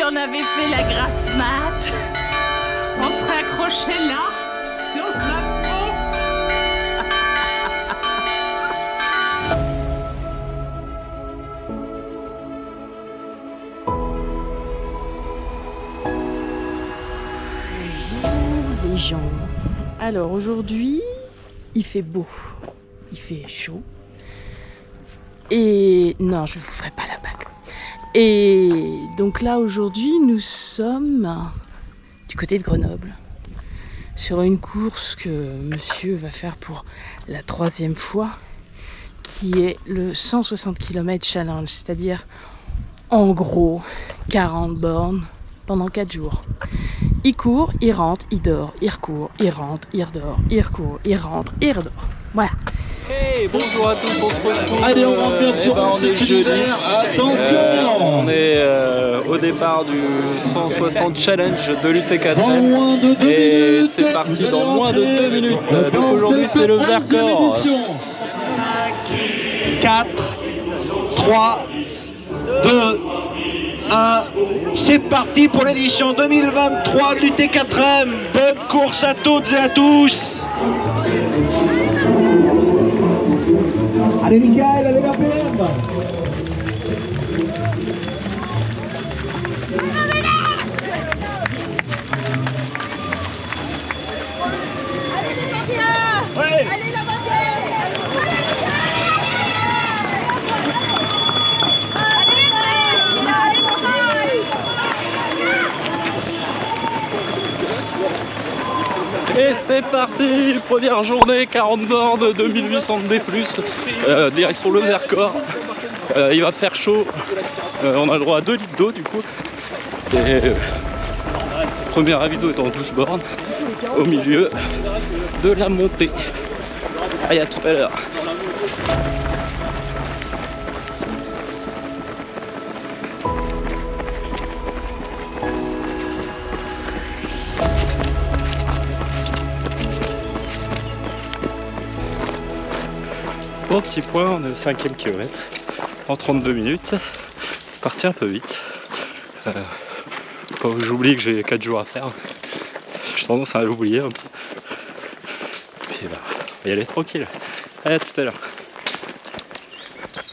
on avait fait la grasse mat, on serait accroché là, sur le plafond. Bonjour les gens. Alors aujourd'hui, il fait beau, il fait chaud. Et non, je ne vous ferai pas la bague. Et donc là aujourd'hui, nous sommes du côté de Grenoble sur une course que monsieur va faire pour la 3e fois, qui est le 160 km challenge, c'est-à-dire en gros 40 bornes pendant 4 jours. Il court, il rentre, il dort, il recourt, il rentre, il redort, il recourt, il rentre, il redort. Voilà. Hey, bonjour à tous, on se retrouve. Allez, on rentre bien sûr, on est jeudi. Attention, on est au départ du 160 challenge de l'UT4. Dans moins de 2 et minutes, c'est parti dans moins de 2 minutes. dans Donc aujourd'hui c'est le cette 11e Vercors. édition. 5, 4, 3, 2, 1. C'est parti pour l'édition 2023 de l'UT4M. Bonne course à toutes et à tous. Allez Michael, allez la PM. Et c'est parti, première journée, 40 bornes, 2800 D+, direction le Vercors. Il va faire chaud, on a le droit à 2 litres d'eau du coup. Et premier ravito est en 12 bornes, au milieu de la montée. Allez, à tout à l'heure. Au petit point, on est au 5e kilomètre en 32 minutes. C'est parti un peu vite. J'oublie que j'ai 4 jours à faire. J'ai tendance à l'oublier un peu. Puis bah, on va y aller tranquille. Allez, à tout à l'heure.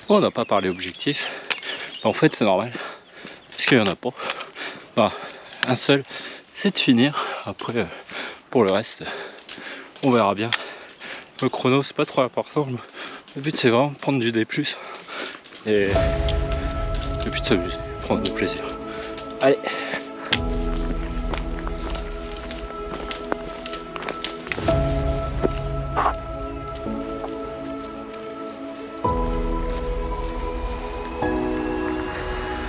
On n'a pas parlé objectif. En fait, c'est normal. Parce qu'il n'y en a pas. Bah, un seul, c'est de finir. Après, pour le reste, on verra bien. Le chrono, c'est pas trop important. Le but c'est vraiment de prendre du D+, et puis de s'amuser, prendre du plaisir. Allez.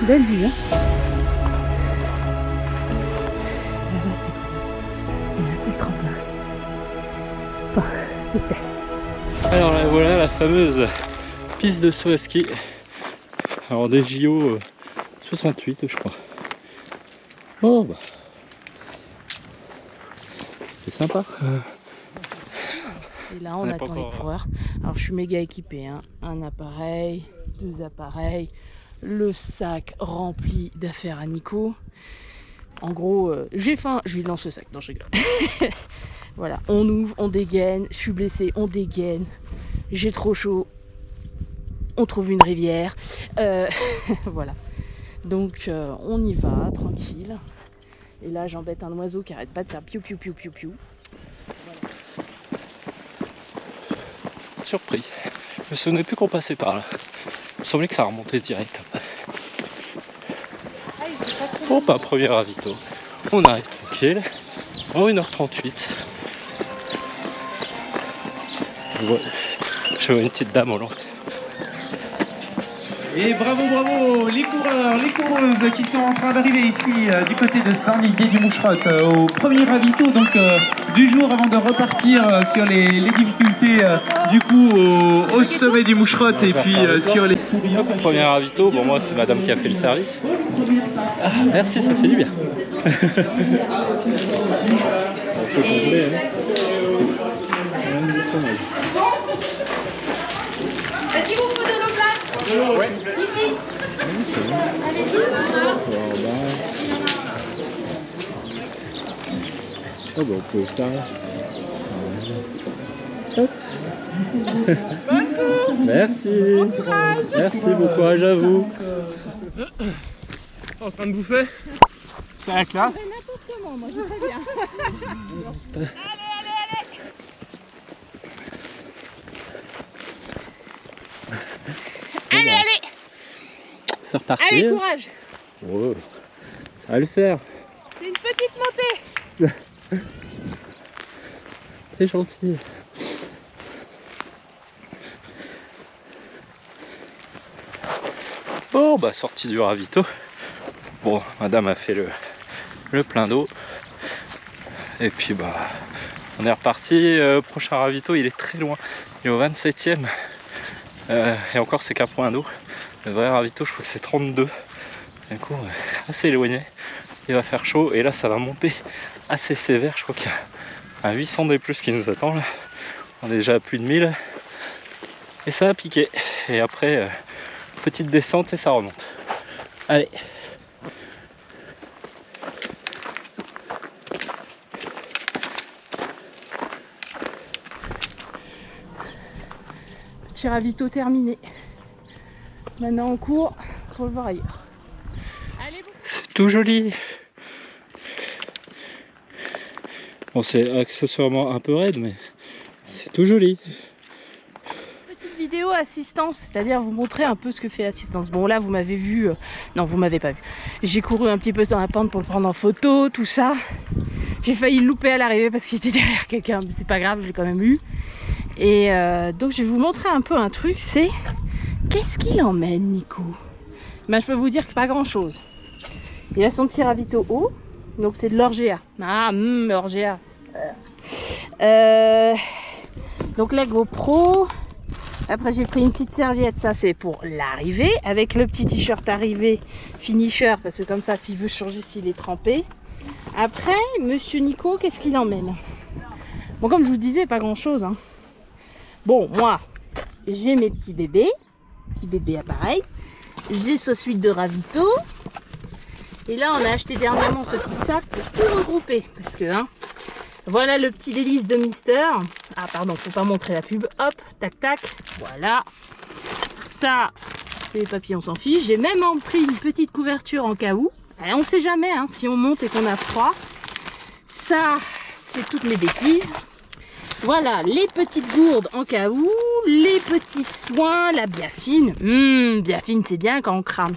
Belle vue, hein. Là c'est le tremplin. Enfin, c'était. Alors là, voilà la fameuse piste de saut à ski. Alors des JO 68 je crois. Oh bah. C'était sympa. Et là on attend les coureurs. Alors je suis méga équipée, hein. Un appareil, 2 appareils, le sac rempli d'affaires à Nico. En gros, j'ai faim, je lui lance le sac. Non, je rigole. Voilà, on ouvre, on dégaine, je suis blessée, on dégaine, j'ai trop chaud, on trouve une rivière. Voilà, donc on y va, tranquille. Et là j'embête un oiseau qui arrête pas de faire piou piou piou piou piou. Voilà. Surpris, je me souvenais plus qu'on passait par là. Il me semblait que ça remontait direct après. Bon bah premier ravito, on arrive tranquille, en 1h38. Je vois une petite dame au loin. Et bravo, bravo les coureurs, les coureuses qui sont en train d'arriver ici du côté de Saint-Nizier-du-Moucherotte au premier ravito donc du jour avant de repartir sur les difficultés du coup au sommet du Moucherotte et puis sur les... Premier ravito, bon moi c'est madame qui a fait le service. Ah, merci, ça fait du bien. C'est complet, hein. Est-ce qu'il vous faut de l'eau plate? Ouais. Ici. Oui, c'est bon. Allez-y. Voilà. Oh bah on peut faire. Hop. Merci. Merci, bon courage à vous. En train de bouffer. C'est la classe. N'importe comment, moi je fais bien. Allez, allez. C'est reparti. Allez, courage. Oh, ça va le faire. C'est une petite montée. C'est gentil. Bon, bah sortie du ravito. Bon, madame a fait le plein d'eau. Et puis bah on est reparti. Prochain ravito, il est très loin. Il est au 27e. Et encore c'est qu'un point d'eau. Le vrai ravito, je crois que c'est 32. Du coup, assez éloigné. Il va faire chaud et là ça va monter assez sévère. Je crois qu'il y a un 800 des plus qui nous attend là. On est déjà à plus de 1000. Et ça va piquer. Et après, petite descente et ça remonte. Allez. Petit ravito terminé. Maintenant on court pour le voir ailleurs. Allez, C'est tout joli. Bon, c'est accessoirement un peu raide, mais c'est tout joli. petite vidéo assistance, c'est-à-dire vous montrer un peu ce que fait l'assistance. Bon là vous m'avez vu, non vous m'avez pas vu. J'ai couru un petit peu dans la pente pour le prendre en photo, tout ça. J'ai failli le louper à l'arrivée parce qu'il était derrière quelqu'un, mais c'est pas grave, je l'ai quand même eu. Et donc je vais vous montrer un peu un truc, c'est qu'est-ce qu'il emmène Nico? Ben, je peux vous dire que pas grand chose. Il a son petit ravito haut, donc c'est de l'orgea. Ah, l'orgea. Donc la GoPro. Après j'ai pris une petite serviette, ça c'est pour l'arrivée, avec le petit t-shirt arrivé finisher, parce que comme ça s'il veut changer s'il est trempé. Après, monsieur Nico, qu'est-ce qu'il emmène? Bon, comme je vous disais, pas grand chose. Hein. Bon, moi, j'ai mes petits bébés appareil. J'ai ce suite de ravito. Et là, on a acheté dernièrement ce petit sac pour tout regrouper. Parce que, hein, voilà le petit délice de Mister. Ah, pardon, faut pas montrer la pub. Hop, tac, tac. Voilà. Ça, c'est les papiers, on s'en fiche. J'ai même pris une petite couverture en cas où. Et on sait jamais, hein, si on monte et qu'on a froid. Ça, c'est toutes mes bêtises. Voilà, les petites gourdes en cas où, les petits soins, la biafine. Biafine, c'est bien quand on crame.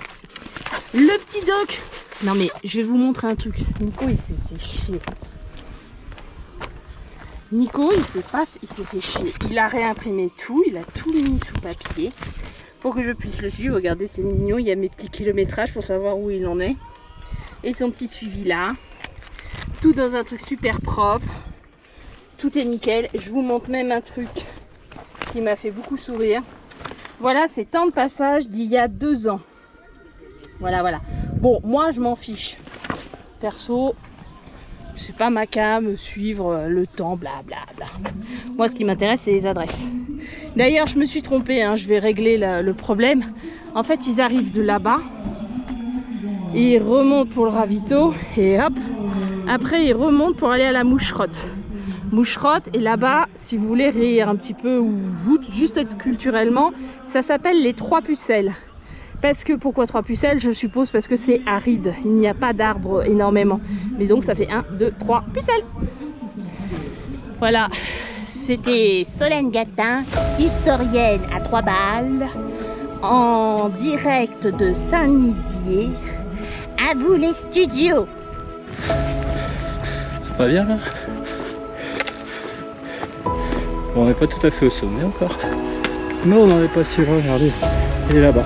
Le petit doc. Non mais, je vais vous montrer un truc. Nico, il s'est fait chier. Nico, il s'est fait chier. Il a réimprimé tout, il a tout mis sous papier pour que je puisse le suivre. Regardez, c'est mignon, il y a mes petits kilométrages pour savoir où il en est. Et son petit suivi là. Tout dans un truc super propre. Tout est nickel. Je vous montre même un truc qui m'a fait beaucoup sourire. Voilà, c'est temps de passage d'il y a 2 ans. Voilà, voilà. Bon, moi, je m'en fiche. Perso, c'est pas ma cam, suivre le temps, blablabla. Moi, ce qui m'intéresse, c'est les adresses. D'ailleurs, je me suis trompée, hein, je vais régler le problème. En fait, ils arrivent de là-bas. Et ils remontent pour le ravito. Et hop, après, ils remontent pour aller à la moucherotte. Moucherotte, et là-bas, si vous voulez rire un petit peu ou vous juste être culturellement, ça s'appelle les 3 pucelles. Parce que, pourquoi 3 pucelles? Je suppose parce que c'est aride, il n'y a pas d'arbres énormément. Mais donc ça fait 1, 2, 3 pucelles. Voilà, c'était Solène Gatin, historienne à 3 balles, en direct de Saint-Nizier. À vous les studios. Pas bien là? Bon, on n'est pas tout à fait au sommet encore. Mais on n'en est pas si loin, regardez. Il est là-bas.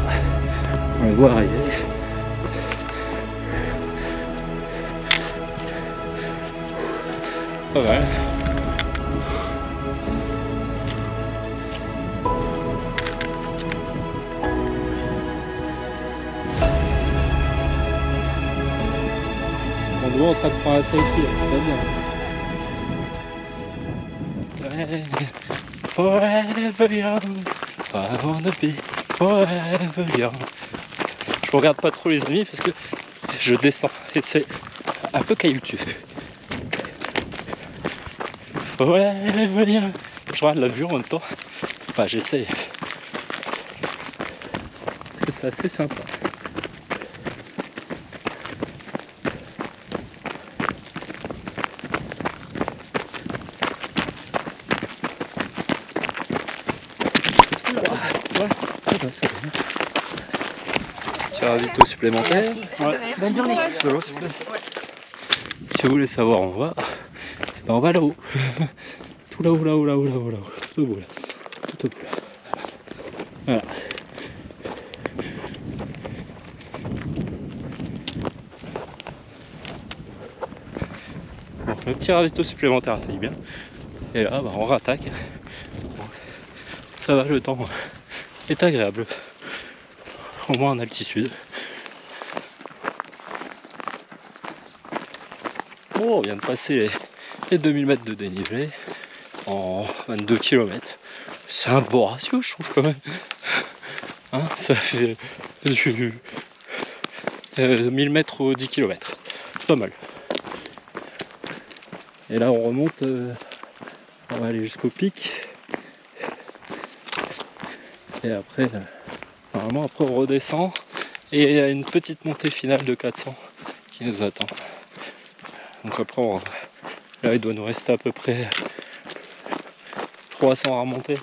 On le voit arriver. Pas mal. On doit en train de prendre un selfie, c'est pas bien. Forever young, I wanna be forever young. Je regarde pas trop les amis parce que je descends et c'est un peu caillouteux. Ouais, viens. Je regarde la vue en même temps. Enfin, j'essaie. Parce que c'est assez sympa. C'est bien. Sur un ravito supplémentaire. Bonne journée. Si vous voulez savoir, on va. Ben on va là-haut. Tout là-haut, là-haut, là-haut, là-haut, là-haut. Tout au bout là. Tout au bout là. Voilà. Bon, le petit ravito supplémentaire, ça y est bien. Et là, bah, on rattaque. Bon, ça va, le temps est agréable. Au moins en altitude. Bon, on vient de passer les 2000 mètres de dénivelé en 22 km. C'est un beau ratio, je trouve, quand même. Hein, ça fait du 1000 mètres aux 10 km. C'est pas mal. Et là, on remonte. On va aller jusqu'au pic. Et après, normalement, après, on redescend. Et il y a une petite montée finale de 400 qui nous attend. Donc après, là, il doit nous rester à peu près 300 à remonter.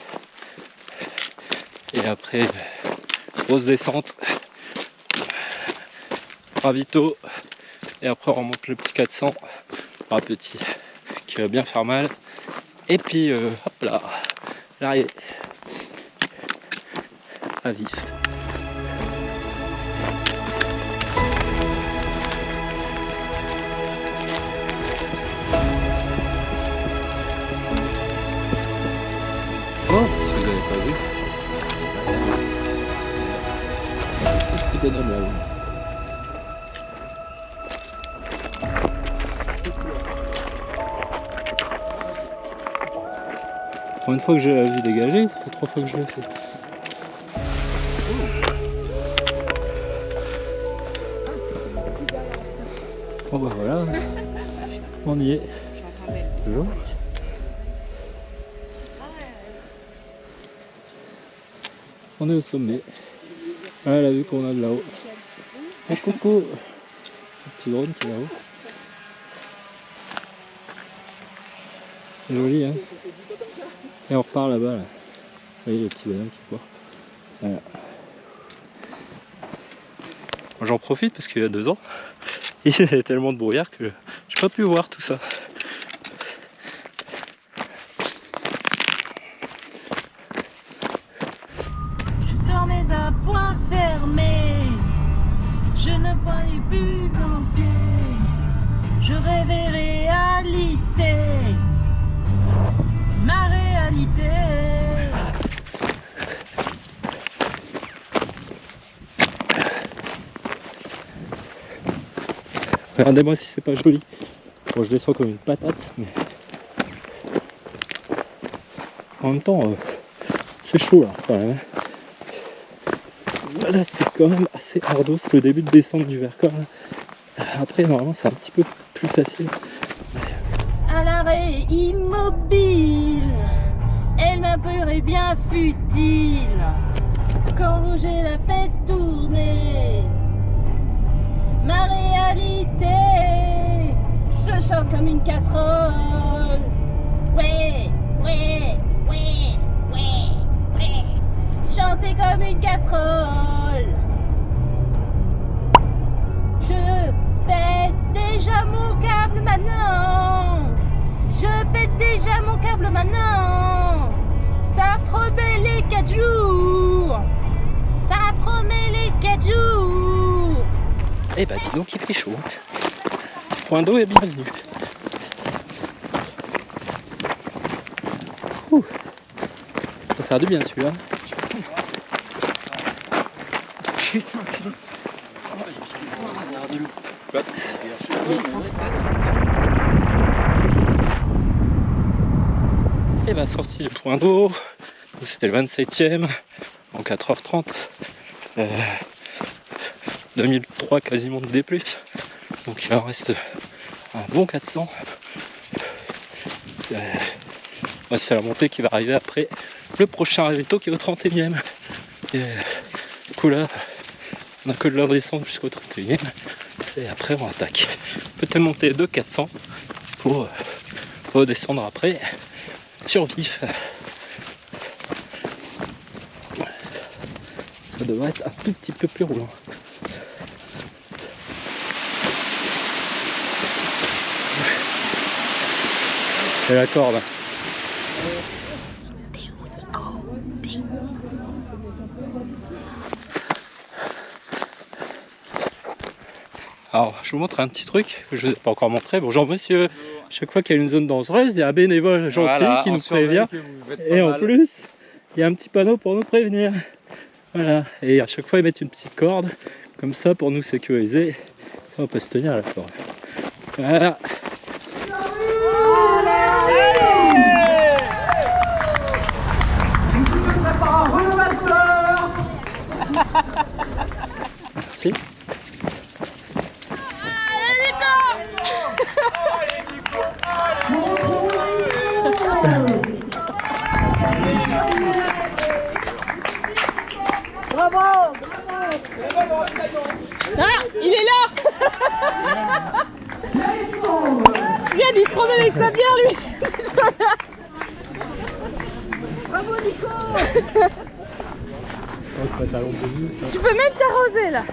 Et après, grosse descente, ravito, et après on remonte le petit 400, pas petit, qui va bien faire mal. Et puis, hop là, l'arrivée, à vif. Oh, si vous n'avez pas vu, petit bonhomme là-haut. Pour une fois que j'ai la vue dégagée, ça fait 3 fois que je l'ai fait. Bon bah voilà, on y est. Toujours. On est au sommet. Voilà la vue qu'on a de là-haut. Oh, coucou, le petit drone qui est là-haut. C'est joli, hein. Et on repart là-bas. Là. Vous voyez le petit bonhomme qui court. Voilà. J'en profite parce qu'il y a 2 ans, il y avait tellement de brouillard que j'ai pas pu voir tout ça. Je dormais à point fermé, je ne voyais plus qu'un pied, je rêvais réalité, ma réalité. Regardez-moi si c'est pas joli. Bon, je descends comme une patate, mais en même temps, c'est chaud là quand même. Là, c'est quand même assez ardos le début de descente du Vercors. Après, normalement, c'est un petit peu plus facile. À l'arrêt immobile, elle m'apparaît bien futile. Quand j'ai la tête tournée, ma réalité, je chante comme une casserole. Ouais, ouais, ouais, ouais, ouais. Chanter comme une casserole. Je pète déjà mon câble maintenant. Je pète déjà mon câble maintenant. Ça promet les 4 jours. Ça promet les 4 jours. Eh bah dis donc il fait chaud. Point d'eau est bienvenu. Ouh. Ça va faire du bien celui-là. Putain, putain. Et bah sortie du point d'eau. C'était le 27e en 4h30. 2003 quasiment de D+. Donc il en reste un bon 400. Bah, c'est la montée qui va arriver après le prochain ravito qui est au 31e. Et du coup là, on a que de la descente jusqu'au 31e. Et après on attaque. Peut-être monter de 400 pour redescendre après sur vif. Ça devrait être un tout petit peu plus roulant. Et la corde. Alors, je vous montre un petit truc que je ne vous ai pas encore montré. Bonjour monsieur, chaque fois qu'il y a une zone dangereuse, il y a un bénévole gentil qui nous prévient. Et en plus, il y a un petit panneau pour nous prévenir. Voilà, et à chaque fois ils mettent une petite corde, comme ça pour nous sécuriser. Ça, on peut se tenir à la corde. Voilà. Merci. Bravo! Ah, il est là! Regarde, il se promène avec sa bière, lui! Bravo, Nico! Tu peux même t'arroser, là!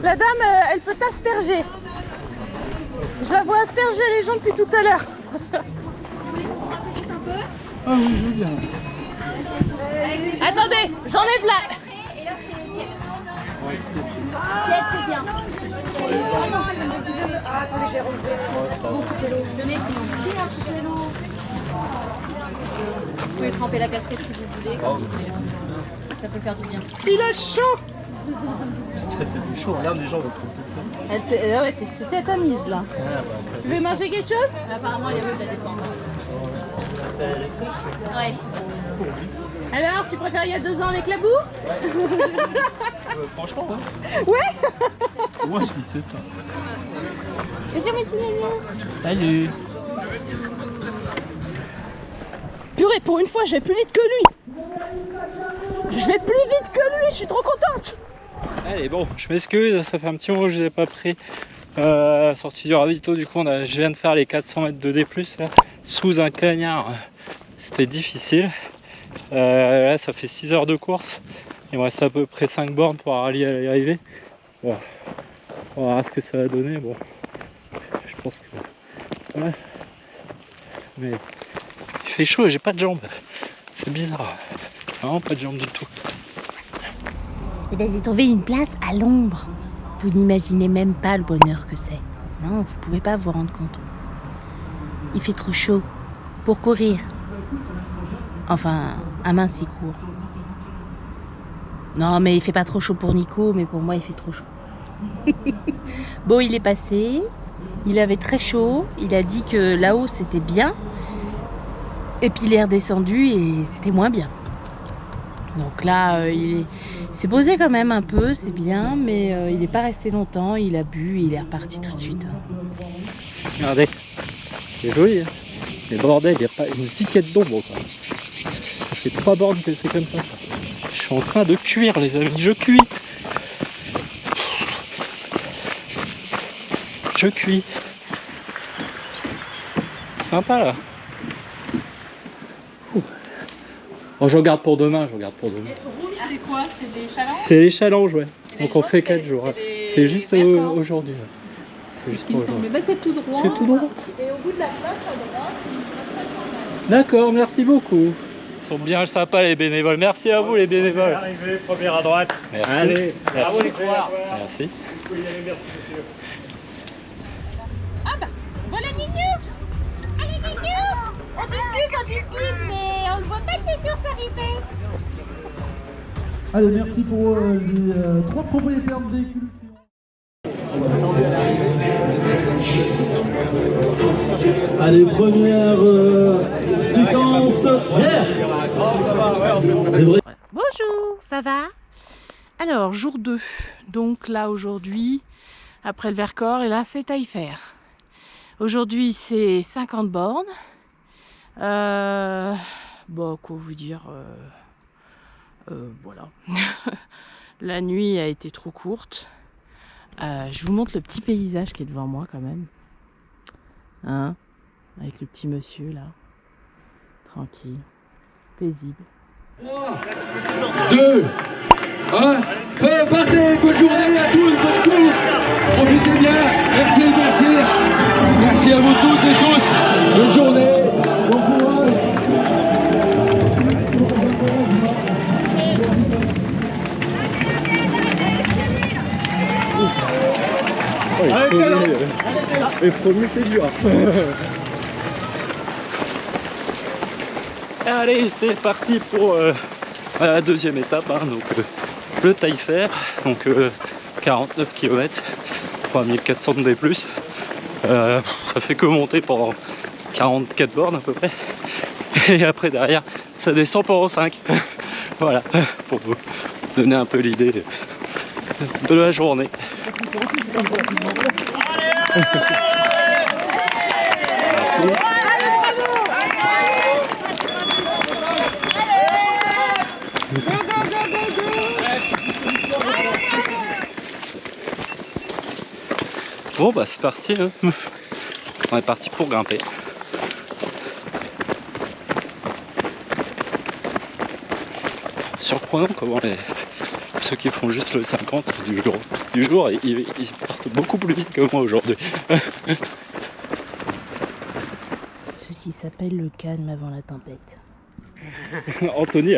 La dame, elle peut t'asperger. Je la vois asperger les gens depuis tout à l'heure. Ah oui, je veux bien. Attendez, j'enlève la... Et là, c'est tiède. Tiède, c'est bien. Ah, attendez, je vais relever. Tenez, sinon. Vous pouvez tremper la casquette si vous voulez. Ça peut faire du bien. Il a chaud! Putain, c'est plus chaud. Regarde, les gens vont trouver tout ça. Ouais, t'es tétanise là. Tu veux manger quelque chose? Apparemment, il y a eu de la descente. Ouais. Alors, tu préfères il y a 2 ans avec la boue? Franchement, hein. Ouais. Moi, je ne sais pas. Bonjour, monsieur Néné. Salut. Purée, pour une fois, je vais plus vite que lui. Je vais plus vite que lui, je suis trop contente. Allez, bon, je m'excuse, ça fait un petit moment que je ne vous ai pas pris. Sortie du ravito, du coup, je viens de faire les 400 mètres de D+, là, sous un cagnard. C'était difficile. Là, ça fait 6 heures de course. Il me reste à peu près 5 bornes pour y arriver. Bon. On verra ce que ça va donner. Bon, je pense que... Ouais. Mais il fait chaud et j'ai pas de jambes. C'est bizarre. Vraiment pas de jambes du tout. Eh bien, j'ai trouvé une place à l'ombre. Vous n'imaginez même pas le bonheur que c'est. Non, vous pouvez pas vous rendre compte. Il fait trop chaud pour courir. Enfin, à mince, il court. Non, mais il fait pas trop chaud pour Nico, mais pour moi, il fait trop chaud. Bon, il est passé. Il avait très chaud. Il a dit que là-haut, c'était bien. Et puis, il est redescendu et c'était moins bien. Donc là, il s'est posé quand même un peu, c'est bien, mais il n'est pas resté longtemps. Il a bu et il est reparti tout de suite. Regardez, c'est joli, hein. Mais bordel, il n'y a pas une tiquette d'ombre. Ça fait 3 bornes que c'est comme ça. Je suis en train de cuire, les amis, je cuis. Je cuis. Sympa là. Bon, je regarde pour demain, Et rouge, c'est quoi? C'est des chalands? C'est les challenges, ouais. Et Donc on les fait autres, 4 c'est- jours. c'est les- C'est juste les vercors. aujourd'hui. Ouais. C'est juste pour aujourd'hui. Mais c'est tout droit. C'est tout droit. Et au bout de la place, à droite, il reste 500 mètres. D'accord, merci beaucoup. Ils sont bien sympas les bénévoles. Merci à vous les bénévoles. Arrivé, première à droite. Merci. Allez, Merci. bravo les coureurs. Merci. Merci, monsieur. Voilà, Nignous! Allez, Nignous! On discute, mais on ne voit pas le Nignous arriver. Allez, merci pour les 3 propriétaires de véhicules. Allez, première séquence. Bonjour, ça va? Alors, jour 2. Donc là, aujourd'hui, après le Vercors, et là, c'est Taillefer. Aujourd'hui, c'est 50 bornes. Bon, quoi vous dire, voilà. La nuit a été trop courte. Je vous montre le petit paysage qui est devant moi quand même. Hein? Avec le petit monsieur là. Tranquille. Paisible. 2, 1, partez, bonne journée à tous, bonne course, profitez bien, merci, merci, merci à vous toutes et tous, bonne journée, bon courage. Les premiers c'est dur. Allez, c'est parti pour la deuxième étape, hein, donc le Taillefer, donc 49 km, 3400 D+. Ça fait que monter pendant 44 bornes à peu près. Et après derrière, ça descend pendant 5. Voilà, pour vous donner un peu l'idée de la journée. Merci. Bon bah c'est parti, hein. On est parti pour grimper. Surprenant comment ceux qui font juste le 50 du jour ils partent beaucoup plus vite que moi aujourd'hui. Ceci s'appelle le calme avant la tempête. Anthony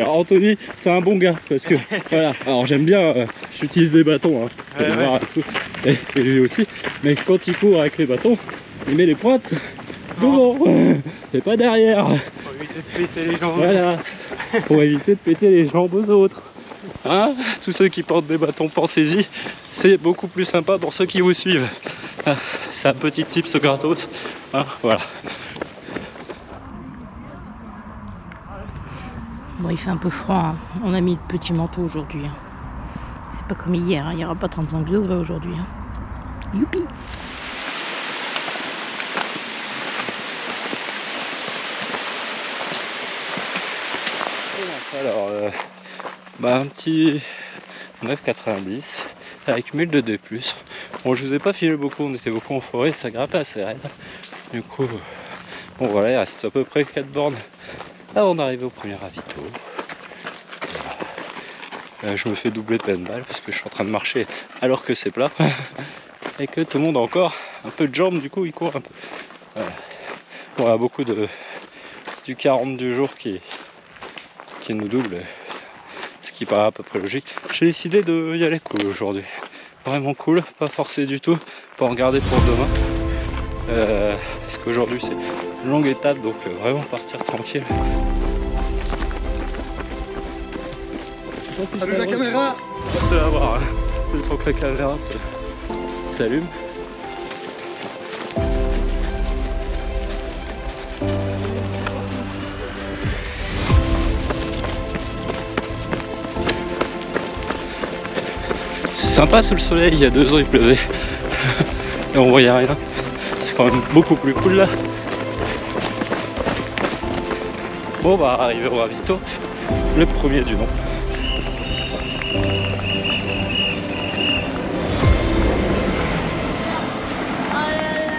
c'est un bon gars parce que voilà, alors j'aime bien, j'utilise des bâtons hein, pour voir tout, et lui aussi, mais quand il court avec les bâtons, il met les pointes devant et pas derrière. Pour éviter de péter les jambes. Voilà, pour éviter de péter les jambes aux autres. Hein, tous ceux qui portent des bâtons, pensez-y, c'est beaucoup plus sympa pour ceux qui vous suivent. C'est un petit tips gratos. Hein, voilà. Bon, il fait un peu froid, hein. On a mis le petit manteau aujourd'hui. Hein. C'est pas comme hier, hein. Il n'y aura pas 35 degrés aujourd'hui. Hein. Youpi! Alors, un petit 9,90 avec 1000 de D+. Bon, je vous ai pas filé beaucoup, on était beaucoup en forêt, ça grimpait assez raide. Du coup, bon voilà, il reste à peu près 4 bornes avant d'arriver au premier ravito. Je me fais doubler de peine balle parce que je suis en train de marcher alors que c'est plat et que tout le monde a encore un peu de jambes, du coup il court un peu. Voilà. Bon, il y a beaucoup du 40 du jour qui nous double, ce qui paraît à peu près logique. J'ai décidé d'y aller cool aujourd'hui, vraiment cool, pas forcé du tout, pas regarder pour demain, parce qu'aujourd'hui c'est une longue étape, donc vraiment partir tranquille. Salut la caméra. On peut l'avoir, hein. Le temps que la caméra s'allume. C'est sympa sous le soleil, il y a 2 ans il pleuvait et on voyait rien. C'est quand même beaucoup plus cool là. Bon bah arrivé au ravito, le premier du nom.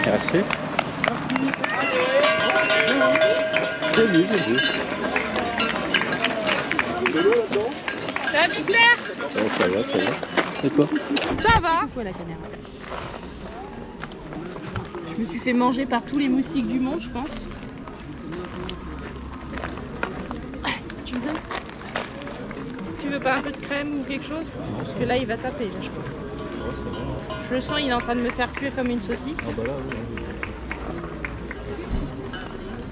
Merci. J'ai vu. Ça va, Mister? Ça va. Et toi? Ça va. Pourquoi la caméra? Je me suis fait manger par tous les moustiques du monde, je pense. Tu me donnes? Tu veux pas un peu de crème ou quelque chose? Parce que là, il va taper, là, je pense. Je le sens, il est en train de me faire cuire comme une saucisse. Ah bah là, oui.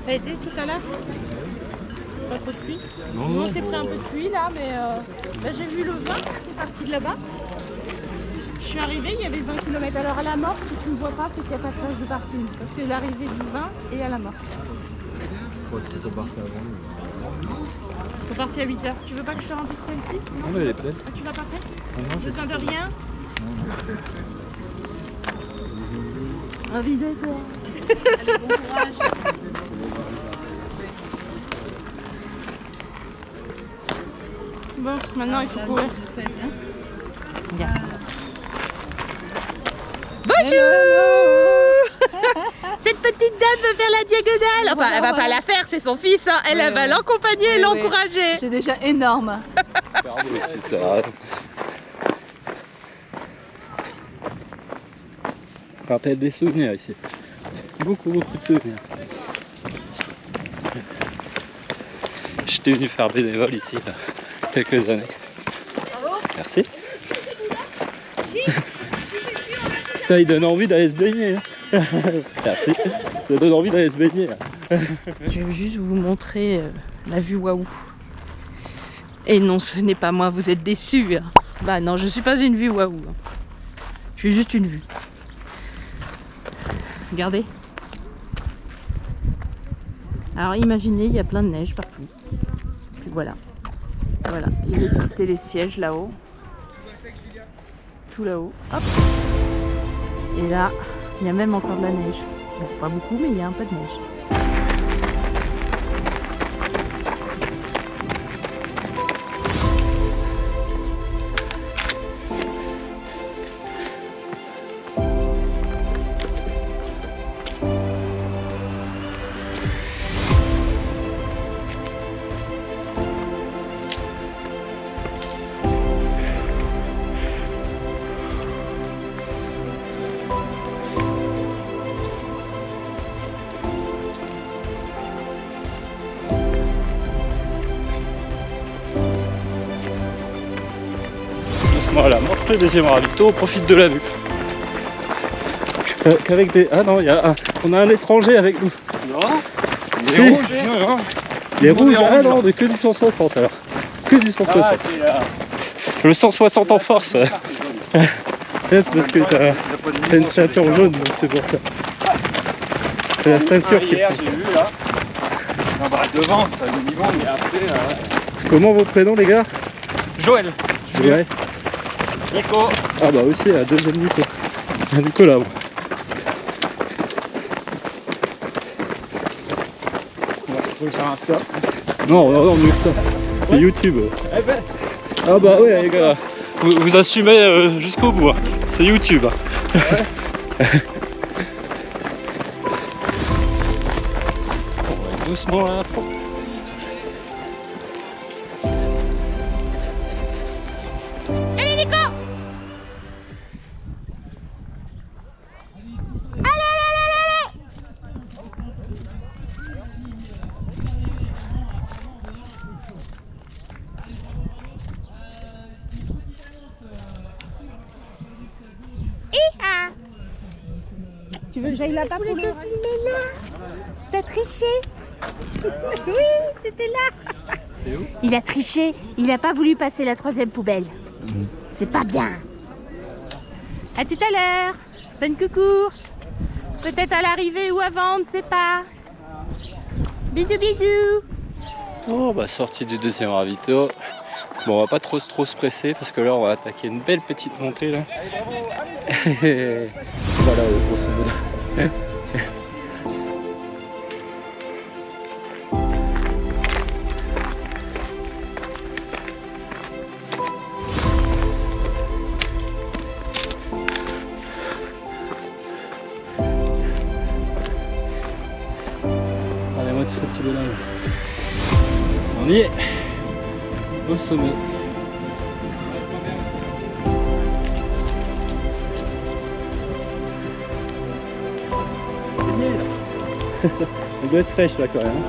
Ça a été tout à l'heure? Pas trop de pluie? Non, Nous, on s'est pris un peu de pluie là, mais là, j'ai vu le vin qui est parti de là-bas. Je suis arrivée, il y avait 20 km. Alors à la Morte, si tu ne vois pas, c'est qu'il n'y a pas de place de parking. Parce que l'arrivée du vin est à la Morte. Ils sont partis avant. Ils sont partis à 8h. Tu veux pas que je te remplisse celle-ci? Non mais elle est pleine. Ah, tu l'as pas fait? Non, j'ai Besoin de rien? Un vide toi. Allez, bon courage. Bon, maintenant il faut courir. Regarde. Bonjour. Cette petite dame veut faire la diagonale. Enfin, elle va pas la faire, c'est son fils. Hein. Elle va l'accompagner et l'encourager. C'est déjà énorme. C'est ça. Ça rappelle des souvenirs ici. Beaucoup de souvenirs. J'étais venu faire bénévole ici il y a quelques années. Merci. Putain, il donne envie d'aller se baigner. Merci. Ça donne envie d'aller se baigner. Je vais juste vous montrer la vue waouh. Et non, ce n'est pas moi, vous êtes déçus. Hein. Bah non, je suis pas une vue waouh. Je suis juste une vue. Regardez. Alors imaginez, il y a plein de neige partout. Puis voilà. Voilà. Et les petits télésièges là-haut. Tout là-haut. Hop. Et là, il y a même encore de la neige. Bon, pas beaucoup, mais il y a un peu de neige. Voilà, montre le deuxième ravito, on profite de la vue. Qu'avec des... Ah non, on a un étranger avec nous. Non, Si. les rouges. Non. Les rouges, ah non, que du 160 alors. Que du 160. Ah, c'est là. Le 160 en force. C'est parce que t'as une ceinture jaune, donc c'est pour ça. C'est la ceinture qui est... Hier, j'ai vu là. Non, bah devant, ça le niveau, mais après. C'est comment vos prénoms les gars? Joël. Ouais. Nico. Ah bah aussi, la deuxième Nico. Nicolas. Ouais. Je peux faire un stop. Non, mieux que ça. C'est YouTube. Eh ben. Ah bah ouais les gars. Vous assumez jusqu'au bout. Hein. C'est YouTube. Hein. Ouais. Doucement là. Tu veux que j'aille là-bas pour le... T'as triché. Oui, c'était là. Il a triché. Il n'a pas voulu passer la troisième poubelle. C'est pas bien. À tout à l'heure. Bonne course. Peut-être à l'arrivée ou avant, on ne sait pas. Bisous, bisous. Oh bah sortie du deuxième ravito. Bon on va pas trop se presser parce que là on va attaquer une belle petite montée là. Voilà grosso modo. Regardez-moi tout ce petit bonhomme. On y est au sommet. Elle doit être fraîche là quand même.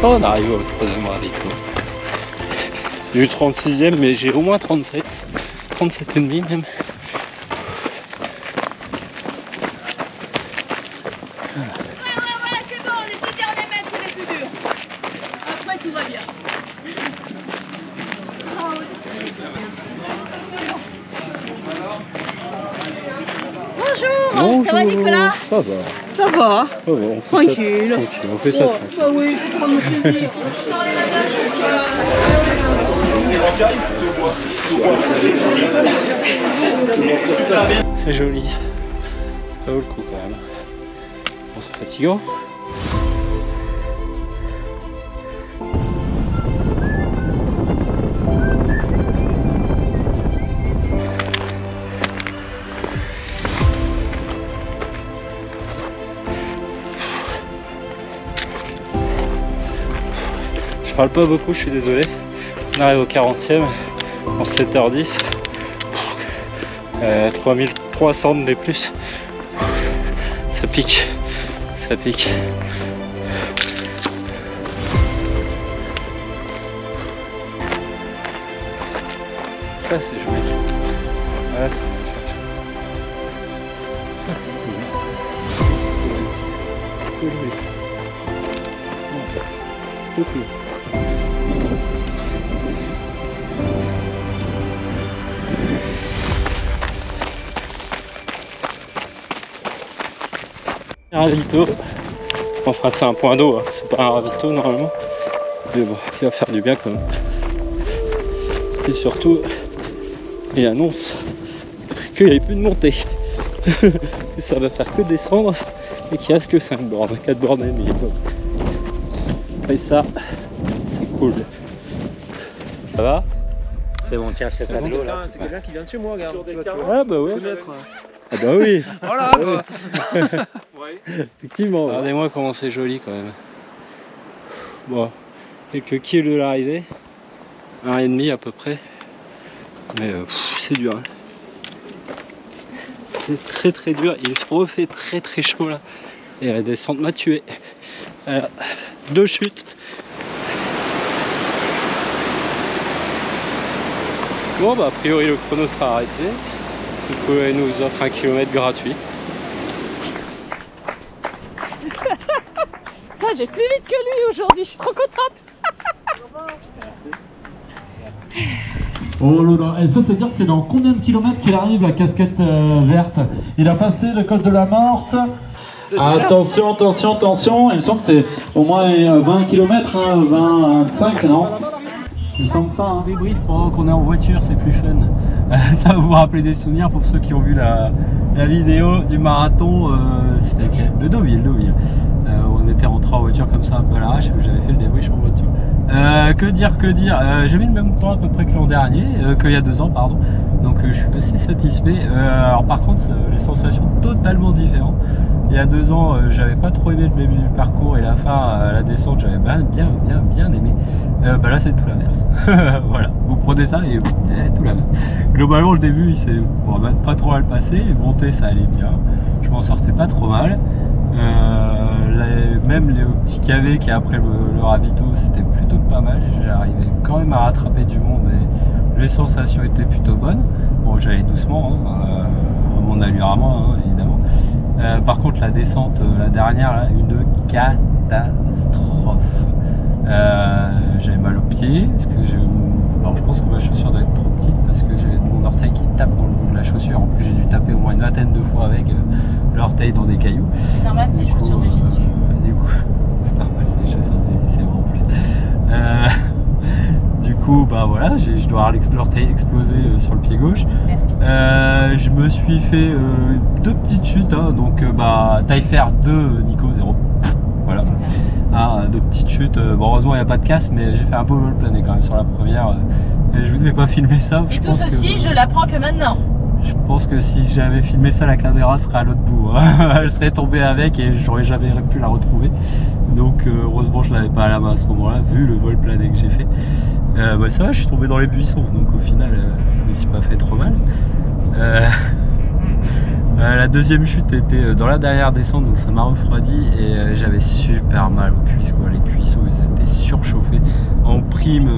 On arrive au troisième ravito. J'ai eu 36e mais j'ai au moins 37. 37 et demi même. Ouais, c'est bon, les 10 derniers mètres, c'est les plus durs. Après, tout va bien. Bonjour, ça va Nicolas? Ça va. Ça va. Oh, on fait Tranquille. Ça, tranquille. On fait ça. Oh, bah oui, je vais prendre le plaisir. C'est joli. Ça vaut le coup quand même. Bon, c'est fatigant. Je parle pas beaucoup, je suis désolé. On arrive au 40e en 7h10. 3300 de plus. Ça pique. Ça pique. Ça c'est joli. Voilà. Ça c'est cool. C'est joli. C'est cool. Ravito, enfin c'est un point d'eau, hein. C'est pas un ravito normalement, mais bon, il va faire du bien quand même. Et surtout, il annonce qu'il n'y a plus de montée, que ça va faire que descendre et qu'il reste que 5 bornes, 4 bornes et demi. Et ça, c'est cool. Ça va? C'est bon, tiens, c'est bon. C'est quelqu'un qui vient de chez moi, regarde. Ah bah ouais. Ah bah oui. Voilà. Effectivement. Regardez-moi comment c'est joli quand même. Bon, quelques kills de l'arrivée, 1,5 à peu près. Mais c'est dur. Hein. C'est très dur. Il refait très chaud là. Et la descente m'a tué. 2 chutes. Bon bah a priori le chrono sera arrêté. Du coup elle nous offre 1 km gratuit. J'ai plus vite que lui aujourd'hui, je suis trop contente. Oh là là, et ça se dire c'est dans combien de kilomètres qu'il arrive la casquette verte? Il a passé le col de la Morte. Attention, il me semble que c'est au moins 20 km, hein, 25, non? Il me semble ça. Hein. Débrief pendant qu'on est en voiture, c'est plus fun. Ça va vous rappeler des souvenirs pour ceux qui ont vu la vidéo du marathon de Deauville. On était rentré en voiture comme ça un peu à l'arrache, j'avais fait le débrief en voiture. Que dire, j'ai mis le même temps à peu près que l'an dernier, qu'il y a 2 ans pardon, donc je suis assez satisfait. Alors par contre les sensations totalement différentes. Il y a 2 ans j'avais pas trop aimé le début du parcours et la fin, la descente j'avais bien aimé. Bah là c'est tout l'inverse. Voilà, vous prenez ça et tout l'inverse. Globalement le début il s'est pas trop mal passé, les montées ça allait bien, je m'en sortais pas trop mal. Même les petits cavés qui après le ravito c'était plutôt pas mal, j'arrivais quand même à rattraper du monde et les sensations étaient plutôt bonnes. Bon j'allais doucement, hein, à mon allure à moi hein, évidemment. Par contre la descente, la dernière là, une catastrophe. J'avais mal aux pieds, parce que alors je pense que ma chaussure doit être trop petite parce que j'ai mon orteil qui tape dans le bout de la chaussure. En plus j'ai dû taper au moins une vingtaine de fois avec l'orteil dans des cailloux. C'est normal, c'est les chaussures de Jésus. Du coup, c'est normal, c'est les chaussures de Jésus, c'est vrai en plus. Du coup, bah voilà, je dois avoir l'orteil explosé sur le pied gauche. Je me suis fait 2 petites chutes, hein, donc bah taille fer 2, Nico 0. Voilà. Ah, 2 petites chutes. Bon, heureusement il n'y a pas de casse, mais j'ai fait un beau vol plané quand même sur la première. Et je vous ai pas filmé ça. Et tout ceci, je l'apprends que maintenant. Je pense que si j'avais filmé ça, la caméra serait à l'autre bout. Hein. Elle serait tombée avec et j'aurais jamais pu la retrouver. Donc heureusement je l'avais pas à la main à ce moment-là, vu le vol plané que j'ai fait. Bah ça va, je suis tombé dans les buissons, donc au final je me suis pas fait trop mal. La deuxième chute était dans la dernière descente, donc ça m'a refroidi et j'avais super mal aux cuisses, quoi. Les cuisses ils étaient surchauffés. En prime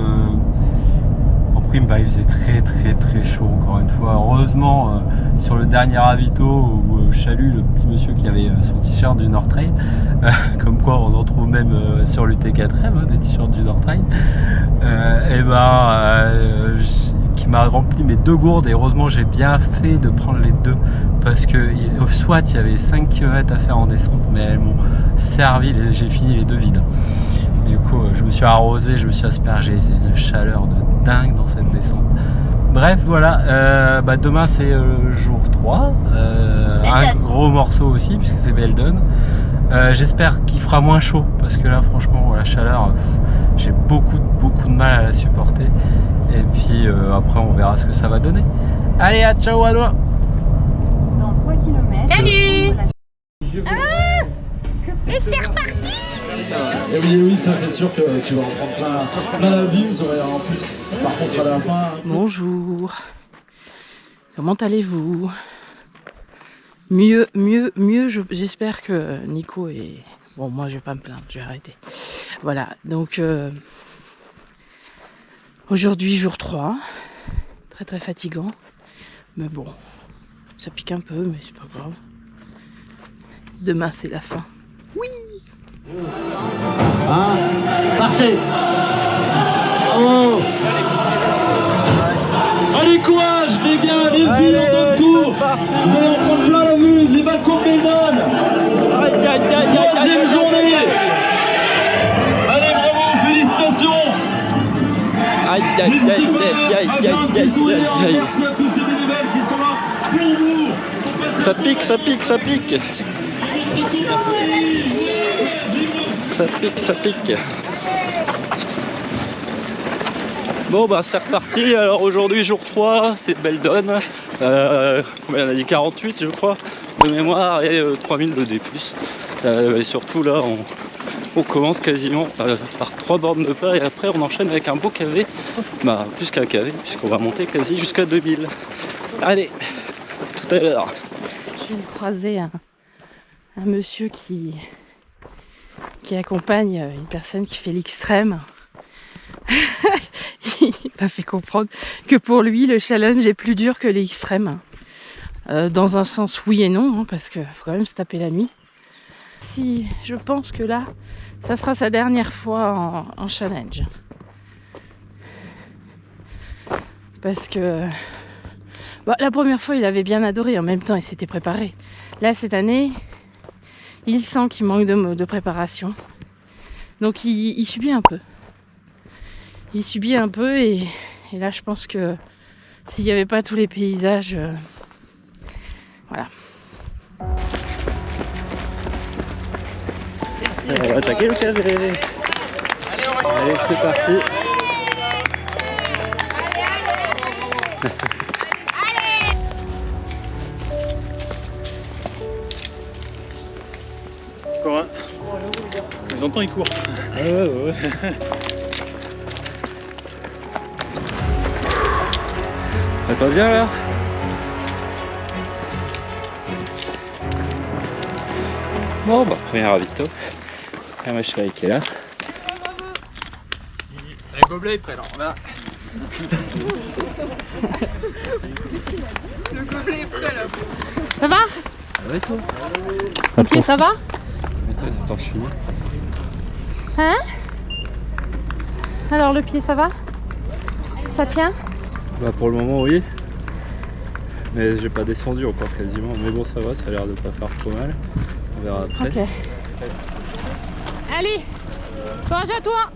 prime, bah, il faisait très chaud encore une fois. Heureusement, sur le dernier ravito où Chalut, le petit monsieur qui avait son t-shirt du Nord Trail, comme quoi on en trouve même sur l'UT4M, hein, des t-shirts du Nord Trail, qui m'a rempli mes 2 gourdes, et heureusement j'ai bien fait de prendre les 2 parce que soit il y avait 5 km à faire en descente, mais elles m'ont servi, j'ai fini les 2 vides. Du coup, je me suis arrosé, je me suis aspergé, c'est une chaleur de dingue dans cette descente. Bref, voilà, demain c'est jour 3, un gros morceau aussi puisque c'est Belledonne. J'espère qu'il fera moins chaud parce que là franchement la chaleur, j'ai beaucoup de mal à la supporter. Et puis après on verra ce que ça va donner. Allez, à ciao à toi. Dans 3 km. Salut. Et c'est reparti. Et oui, ça c'est sûr que tu vas en prendre plein la vie, vous aurez en plus, par contre à la fin... Bonjour. Comment allez-vous? Mieux, j'espère que Nico est... Bon, moi je vais pas me plaindre, je vais arrêter. Voilà, donc... Aujourd'hui, jour 3. Très fatigant. Mais bon, ça pique un peu, mais c'est pas grave. Demain, c'est la fin. Oui! Ah, partez. Oh. Allez, courage les gars, les filles, on donne tout. Vous allez en prendre plein la vue, les balcons de Belledonne. Troisième journée. Allez, bravo, félicitations. N'hésitez pas à faire un petit sourire. Merci à tous ces bénévoles qui sont là pour vous. Ça pique. Ça pique. Bon bah c'est reparti. Alors aujourd'hui jour 3, c'est Belledonne. On a dit 48 je crois de mémoire et 3000 de D+. Et surtout là on commence quasiment par 3 bornes de pas et après on enchaîne avec un beau KV. Bah plus qu'un KV puisqu'on va monter quasi jusqu'à 2000. Allez, tout à l'heure. Je viens de croiser un monsieur qui accompagne une personne qui fait l'extrême. Il m'a fait comprendre que pour lui le challenge est plus dur que l'extrême. Dans un sens oui et non, hein, parce qu'il faut quand même se taper la nuit. Si je pense que là, ça sera sa dernière fois en challenge. Parce que la première fois il avait bien adoré, en même temps il s'était préparé. Là cette année, il sent qu'il manque de préparation. Donc il subit un peu. Il subit un peu et là je pense que s'il n'y avait pas tous les paysages... voilà. On va attaquer le KV. Allez, c'est parti. Encore un. Les entends, ils courent. Ouais. Ça va bien là? Bon bah premier ravito. La machine qui est là. Allez, Boblé est prêt là. Voilà. Le gobelet est prêt là. Ça va? Ouais toi? Ok, ça va? Attends, je finis. Hein? Alors le pied ça va? Ça tient? Bah pour le moment oui. Mais j'ai pas descendu encore quasiment. Mais bon ça va, ça a l'air de pas faire trop mal. On verra après. Ok. Allez, courage à toi.